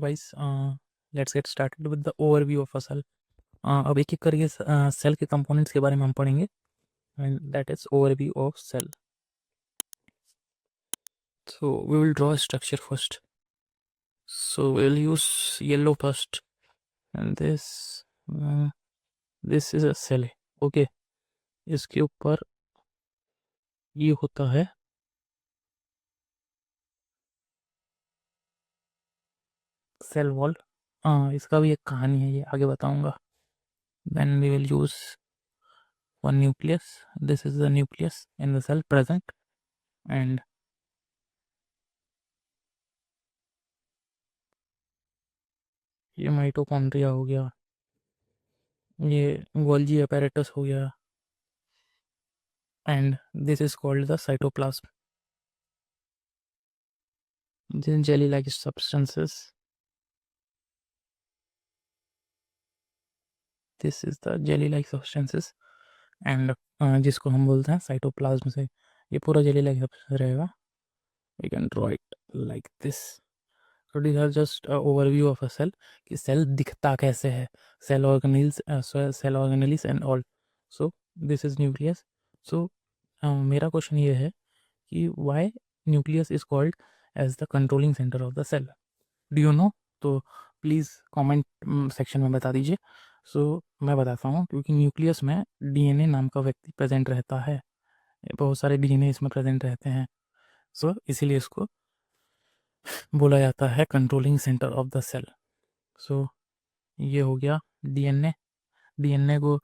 Guys, let's get started with the overview of a cell. अब एक एक करके सेल के कंपोनेंट्स के बारे में हम पढ़ेंगे, and that is overview of cell. So we will draw a structure first. So we'll use yellow first, and this is a cell. Okay, इसके ऊपर ये होता है सेल वॉल। इसका भी एक कहानी है, ये आगे बताऊंगा। Then we will use one nucleus. This is the nucleus in the cell present, and ये माइटोकॉन्ड्रिया हो गया, ये गोल्जी apparatus हो गया, and this is called the cytoplasm. This is jelly-like substances. This is the jelly-like substances, and जिसको हम बोलते हैं साइटोप्लाज्म से ये पूरा jelly-like substance रहेगा. We can draw it like this. So these are just overview of a cell कि cell दिखता कैसे है, cell organelles and all. So this is nucleus. So मेरा क्वेश्चन ये है कि why nucleus is called as the controlling centre of the cell. Do you know? तो please comment section में बता दीजिए. सो मैं बताता हूँ, क्योंकि न्यूक्लियस में डीएनए नाम का व्यक्ति प्रेजेंट रहता है, बहुत सारे डीएनए इसमें प्रेजेंट रहते हैं. सो इसीलिए इसको बोला जाता है controlling centre of the cell. So ये हो गया डीएनए. डीएनए को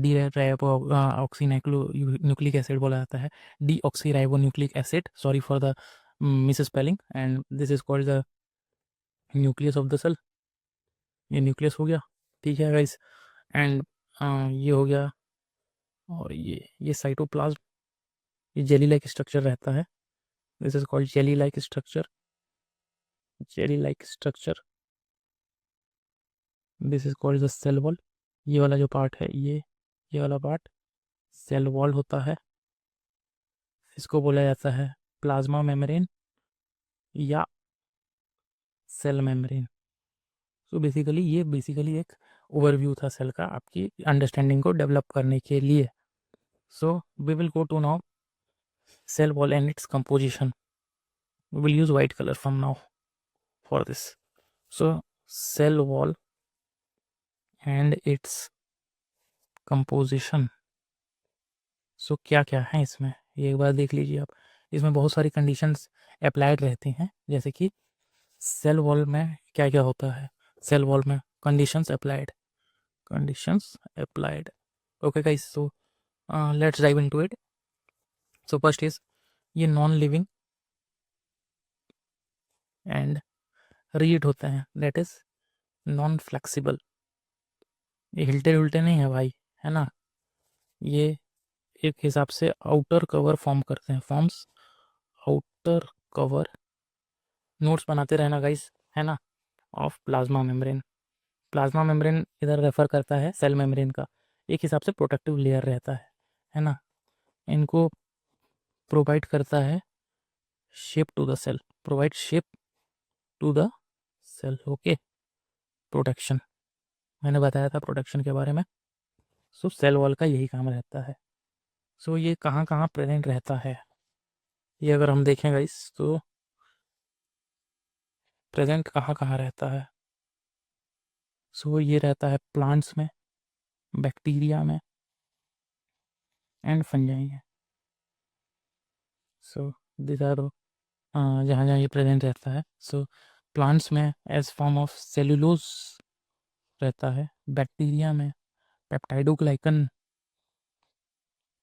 डी ऑक्सीनाइक्लो न्यूक्लिक एसिड बोला जाता है, deoxyribonucleic acid. Sorry for the misspelling. And this is called the nucleus of the cell. ये nucleus हो गया, ठीक है गाइस. एंड ये हो गया, और ये साइटोप्लाज्म, ये जेली लाइक स्ट्रक्चर रहता है. This is called jelly like structure. Jelly like structure. This is called the cell wall. ये वाला जो पार्ट है, ये वाला पार्ट सेल वॉल होता है. इसको बोला जाता है प्लाज्मा मेम्ब्रेन या सेल मेम्ब्रेन. सो बेसिकली ये एक ओवरव्यू था सेल का, आपकी अंडरस्टैंडिंग को डेवलप करने के लिए. So we will go to now cell wall and its composition. We will use white color from now for this. So cell wall and its composition. So क्या क्या है इसमें, ये एक बार देख लीजिए आप. इसमें बहुत सारी कंडीशंस अप्लाइड रहती हैं, जैसे कि सेल वॉल में क्या क्या होता है. सेल वॉल में conditions applied. Okay guys, so let's dive into it. So first is ये नॉन लिविंग एंड रिजिड होते हैं, दैट इज नॉन फ्लेक्सिबल. ये हिलते हुलते नहीं है भाई, है ना. ये एक हिसाब से आउटर कवर फॉर्म करते हैं, फॉर्म्स आउटर कवर. नोट्स बनाते रहना गाइस, है ना, of plasma membrane. Plasma membrane इधर रेफर करता है सेल मेम्ब्रेन का. एक हिसाब से प्रोटेक्टिव लेयर रहता है ना. इनको प्रोवाइड करता है shape to the cell, provide shape to the cell. Okay, protection, मैंने बताया था प्रोटेक्शन के बारे में. सो सेल वॉल का यही काम रहता है. सो ये कहाँ कहाँ प्रेजेंट रहता है, ये अगर हम देखें गाइस, तो प्रेजेंट कहाँ कहाँ रहता है. सो ये रहता है प्लांट्स में, बैक्टीरिया में एंड फंजाई में. सो दिस आर जहाँ जहाँ ये प्रेजेंट रहता है. सो प्लांट्स में एज फॉर्म ऑफ सेलुलोज रहता है, बैक्टीरिया में पेप्टाइडोग्लाइकन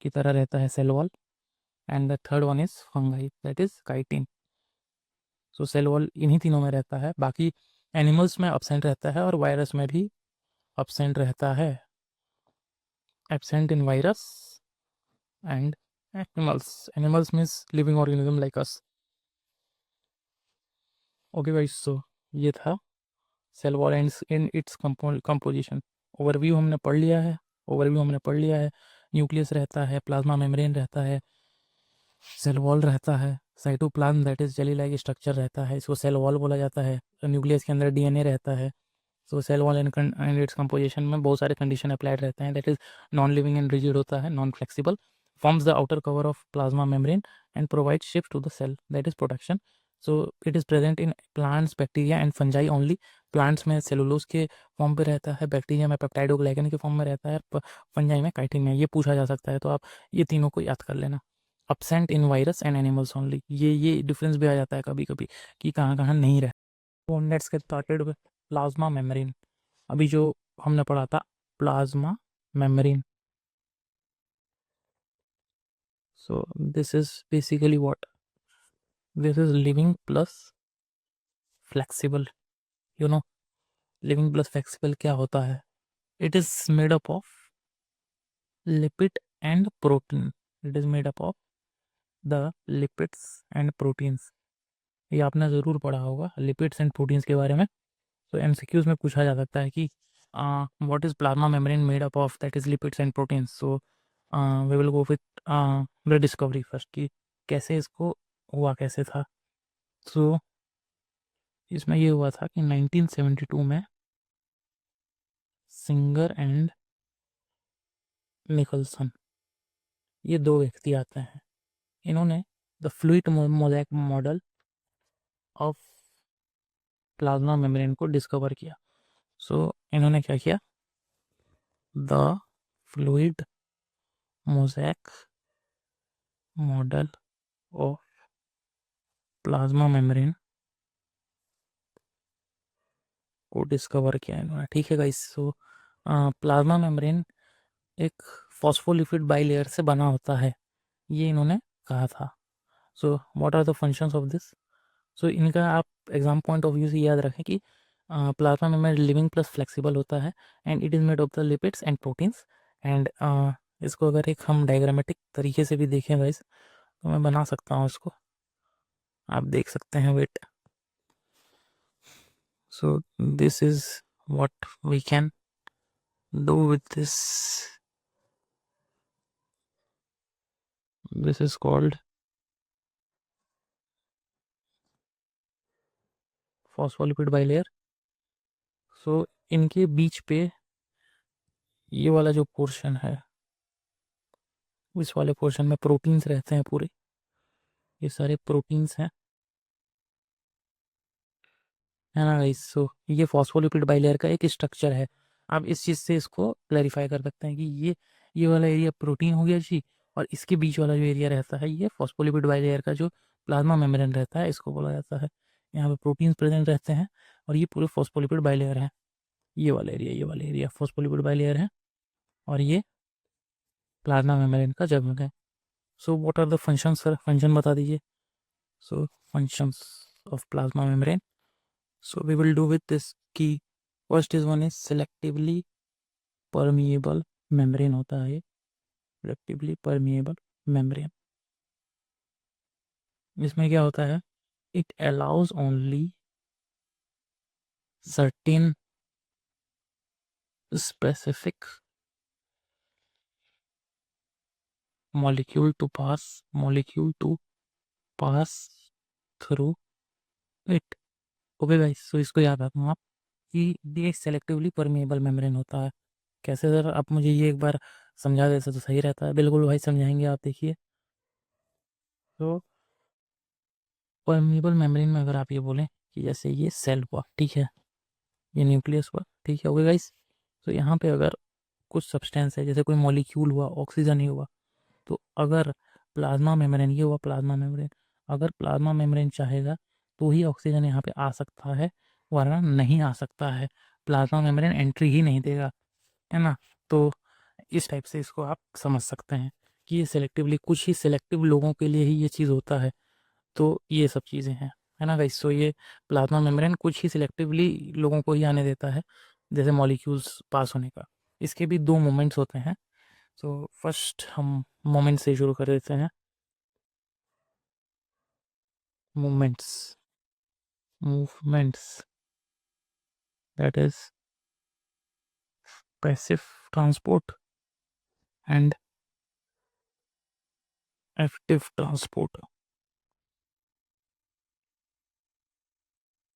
की तरह रहता है cell wall, and the third one is fungi, that is chitin. So cell wall इन्हीं तीनों में रहता है. बाकी एनिमल्स में एब्सेंट रहता है और वायरस में भी एब्सेंट रहता है. Absent in virus and animals means living organism like us. Okay guys, so ये था cell wall and in its composition. Overview हमने पढ़ लिया है. न्यूक्लियस रहता है, प्लाज्मा मेम्ब्रेन रहता है, सेल वॉल रहता है, cytoplasm that is jelly like structure रहता है, इसको सेल वॉल बोला जाता है। न्यूक्लियस के अंदर डीएनए रहता है। So cell wall and its composition में बहुत सारे कंडीशन अप्लाइड रहते हैं, that is non living and rigid होता है, non flexible, forms the outer cover of plasma membrane and provide shift to the cell, that is protection. So it is present in plants, bacteria and fungi only. Plants में cellulose के form पे रहता है, bacteria में peptidoglycan के form में रहता है, फंजाई में काइटिन में। ये पूछा जा सकता है, तो आप ये तीनों को याद कर लेना। Absent in virus and animals only, ये डिफरेंस भी आ जाता है कभी कभी कि कहाँ कहाँ नहीं रहता। Let's get started with plasma membrane. अभी जो हमने पढ़ा था plasma membrane, so this is basically what, this is living plus flexible. You know living plus flexible क्या होता है? It is made up of lipid and protein, it is made up of the lipids and proteins. ये आपने ज़रूर पढ़ा होगा lipids and proteins के बारे में। तो एमसीक्यूज में पूछा जा सकता है कि what is plasma membrane made up of, that is lipids and proteins. So we will go with the discovery first कि कैसे इसको हुआ कैसे था। सो इसमें ये हुआ था कि 1972 में सिंगर एंड निकलसन, ये दो व्यक्ति आते हैं। इन्होंने the fluid mosaic model of plasma membrane को डिस्कवर किया। सो इन्होंने क्या किया, the fluid mosaic model of plasma membrane को डिस्कवर किया इन्होंने। ठीक है गाइस। सो प्लाज्मा मेम्ब्रेन एक फॉस्फोलिपिड बाइलेयर से बना होता है, ये इन्होंने कहा था। So what are the functions of this? So इनका आप एग्जाम पॉइंट ऑफ व्यू से याद रखें कि plasma membrane living plus flexible होता है and it is made of the lipids and proteins. And इसको अगर एक हम डायग्रामेटिक तरीके से भी देखें गाइस, तो मैं बना सकता हूँ इसको, आप देख सकते हैं। Wait, so this is what we can do with this. This is called phospholipid bilayer. So इनके बीच पे ये वाला जो पोर्शन है, इस वाले पोर्शन में प्रोटीन्स रहते हैं पूरे, ये सारे प्रोटीन्स हैं, है ना गाइस। सो ये फॉस्फोलिपिड बाइलेयर का एक स्ट्रक्चर है। आप इस चीज़ से इसको क्लैरिफाई कर सकते हैं कि ये वाला एरिया प्रोटीन हो गया जी, और इसके बीच वाला जो एरिया रहता है ये फॉस्फोलिपिड बाइलेयर का जो प्लाज्मा मेम्ब्रेन रहता है, इसको बोला जाता है। यहाँ पे प्रोटीन्स प्रेजेंट रहते हैं और ये पूरे फॉस्फोलिपिड बाइलेयर है। ये वाला एरिया फॉस्फोलिपिड बाइलेयर है और ये प्लाज्मा मेम्ब्रेन का जगह है। So what are the functions sir, function बता दीजिए। So functions of plasma membrane, so we will do with this key. First is one is selectively permeable membrane होता है, selectively permeable membrane। इसमें क्या होता है, it allows only certain specific molecule to pass through it। Okay guys, so इसको याद रखना आप कि ये सेलेक्टिवली परमेएबल मेम्ब्रेन होता है। कैसे सर, आप मुझे ये एक बार समझा देते तो सही रहता है। बिल्कुल भाई, समझाएंगे, आप देखिए। तो परमेएबल मेम्ब्रेन में अगर आप ये बोलें कि जैसे ये सेल हुआ, ठीक है, ये न्यूक्लियस हुआ, ठीक है, ओके गाइस। तो यहाँ पे अगर कुछ सब्सटेंस है, जैसे कोई मॉलिक्यूल हुआ, ऑक्सीजन ही हुआ, तो अगर प्लाज्मा मेम्ब्रेन, ये हुआ प्लाज्मा मेम्ब्रेन, अगर प्लाज्मा मेम्ब्रेन चाहेगा तो ही ऑक्सीजन यहाँ पे आ सकता है, वरना नहीं आ सकता है। प्लाज्मा मेम्ब्रेन एंट्री ही नहीं देगा, है ना। तो इस टाइप से इसको आप समझ सकते हैं कि ये सेलेक्टिवली, कुछ ही सेलेक्टिव लोगों के लिए ही ये चीज़ होता है। तो ये सब चीज़ें हैं, है ना गाइस। सो ये प्लाज्मा मेम्ब्रेन कुछ ही सिलेक्टिवली लोगों को ही आने देता है, जैसे मॉलिक्यूल्स पास होने का। इसके भी दो मोमेंट्स होते हैं। सो फर्स्ट हम मोमेंट से शुरू कर देते हैं। Movements, movements that is passive transport and active transport,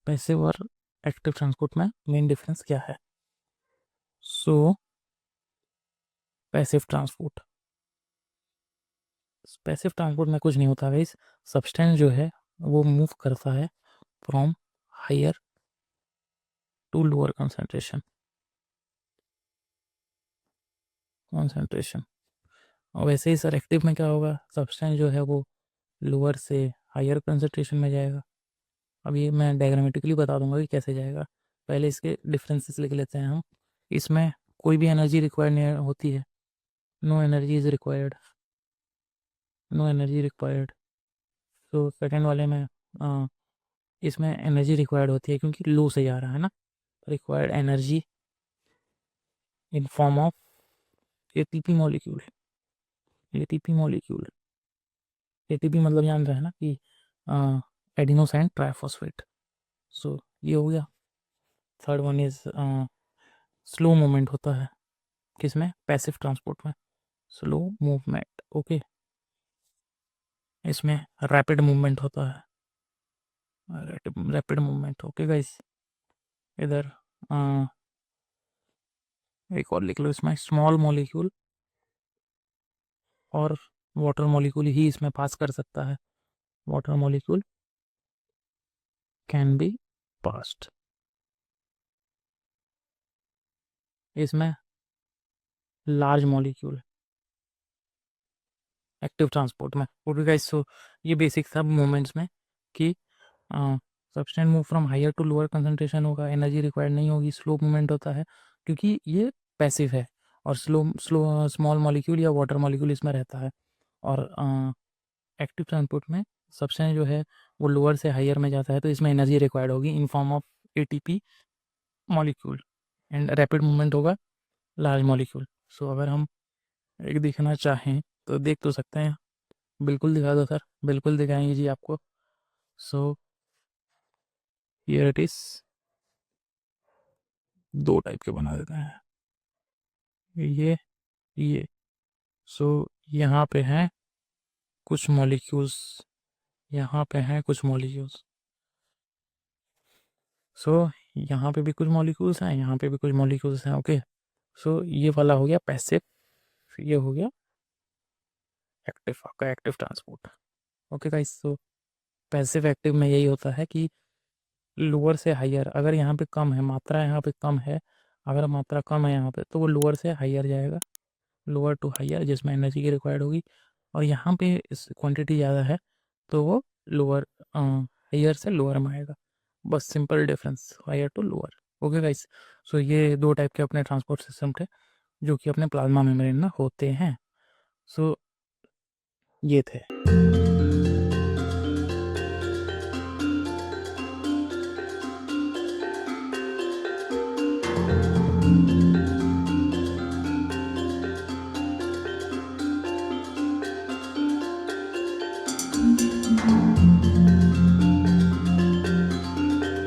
passive और एक्टिव ट्रांसपोर्ट में मेन डिफरेंस क्या है? सो पैसिव ट्रांसपोर्ट, पैसिव ट्रांसपोर्ट में कुछ नहीं होता गाइस, सब्सटेंस जो है वो मूव करता है from higher to lower concentration, और वैसे ही सर एक्टिव में क्या होगा, सब्सटेंस जो है वो लोअर से हायर कंसंट्रेशन में जाएगा। अब ये मैं डायग्रामेटिकली बता दूंगा कि कैसे जाएगा, पहले इसके डिफरेंसेस लिख लेते हैं हम। इसमें कोई भी एनर्जी रिक्वायर्ड नहीं होती है, no energy is required, no energy required. तो सेकेंड वाले में इसमें एनर्जी रिक्वायर्ड होती है क्योंकि लो से जा रहा है ना, required energy in form of ATP molecule, ATP molecule, ATP मतलब जान रहे हैं ना कि एडिनोसाइन ट्राइफॉस्फेट। सो ये हो गया। Third one is slow movement होता है किसमें, पैसिव ट्रांसपोर्ट में, स्लो मूवमेंट। ओके, इसमें रैपिड मूवमेंट होता है, रैपिड मूवमेंट। ओके गाइस, इधर एक और लिख लो, इसमें स्मॉल मॉलिक्यूल और वाटर मॉलिक्यूल ही इसमें पास कर सकता है, water molecule can be passed. इसमें लार्ज मॉलिक्यूल एक्टिव ट्रांसपोर्ट में। ओके गाइस, सो ये बेसिक सब मोमेंट्स में कि substance move from higher to lower concentration होगा, एनर्जी रिक्वायर्ड नहीं होगी, स्लो मूवमेंट होता है क्योंकि ये पैसिव है, और स्लो स्मॉल मॉलिक्यूल या वाटर मॉलिक्यूल इसमें रहता है। और एक्टिव ट्रांसपोर्ट में सब्सटेंस जो है वो लोअर से हायर में जाता है, तो इसमें एनर्जी रिक्वायर्ड होगी in form of ATP molecule, and rapid movement होगा लार्ज मॉलिक्यूल। सो अगर हम एक दिखना चाहें तो देख तो सकते हैं, बिल्कुल दिखा दो सर, बिल्कुल दिखाएंगे जी आपको। सो हियर इट इज, दो टाइप के बना देते हैं, ये सो यहाँ पे हैं कुछ मॉलिक्यूल्स, यहाँ पे हैं कुछ मॉलिक्यूल्स, सो यहाँ पे भी कुछ मॉलिक्यूल्स हैं, यहाँ पे भी कुछ मॉलिक्यूल्स हैं। ओके, सो ये वाला हो गया पैसिव, ये हो गया एक्टिव, आपका एक्टिव ट्रांसपोर्ट। ओके गाइस, सो पैसिव एक्टिव में यही होता है कि लोअर से हायर, अगर यहाँ पे कम है मात्रा, यहाँ पे कम है, अगर मात्रा कम है यहाँ पे तो वो लोअर से हायर जाएगा, लोअर टू हायर, जिसमें एनर्जी की रिक्वायर्ड होगी। और यहाँ पे इस क्वांटिटी ज़्यादा है तो वो लोअर, हायर से लोअर में आएगा, बस simple difference, higher to lower. Okay guys, so ये दो टाइप के अपने ट्रांसपोर्ट सिस्टम थे जो कि अपने प्लाज्मा मेम्ब्रेन में होते हैं। सो ये थे।